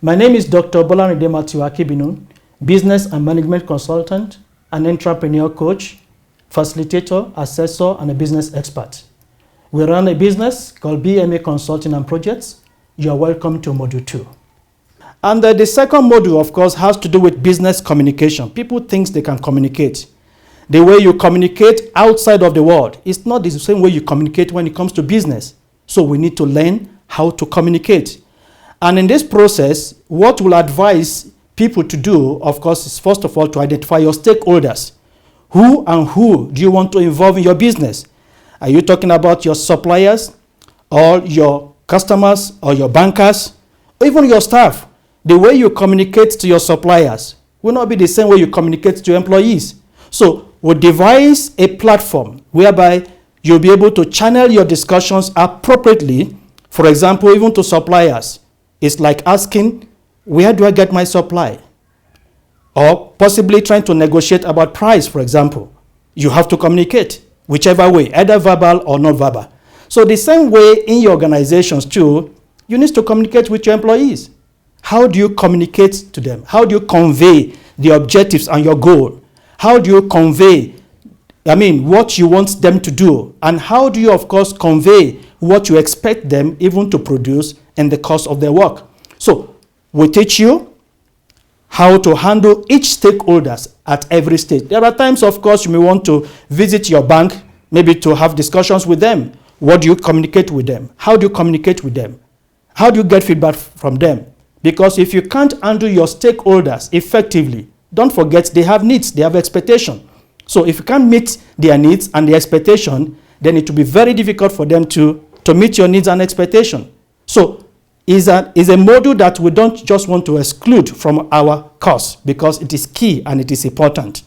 My name is Dr. Bolanide Matthew Akibinu, business and management consultant, an entrepreneur coach, facilitator, assessor, and a business expert. We run a business called BMA Consulting and Projects. You are welcome to Module 2. And the second module, of course, has to do with business communication. People think they can communicate. The way you communicate outside of the world is not the same way you communicate when it comes to business. So we need to learn how to communicate. And in this process, what we'll advise people to do, of course, is first of all to identify your stakeholders. Who do you want to involve in your business? Are you talking about your suppliers, or your customers, or your bankers, or even your staff? The way you communicate to your suppliers will not be the same way you communicate to your employees. So we'll devise a platform whereby you'll be able to channel your discussions appropriately. For example, even to suppliers. It's like asking, where do I get my supply? Or possibly trying to negotiate about price, for example. You have to communicate, whichever way, either verbal or not verbal. So the same way in your organizations too, you need to communicate with your employees. How do you communicate to them? How do you convey the objectives and your goal? How do you convey, what you want them to do? And how do you, of course, convey what you expect them even to produce in the course of their work? So we teach you how to handle each stakeholders at every stage. There are times, of course, you may want to visit your bank, maybe to have discussions with them. What do you communicate with them? How do you communicate with them? How do you get feedback from them? Because if you can't handle your stakeholders effectively, don't forget they have needs, they have expectations. So if you can't meet their needs and their expectation, then it will be very difficult for them to meet your needs and expectation. So is a module that we don't just want to exclude from our course because it is key and it is important.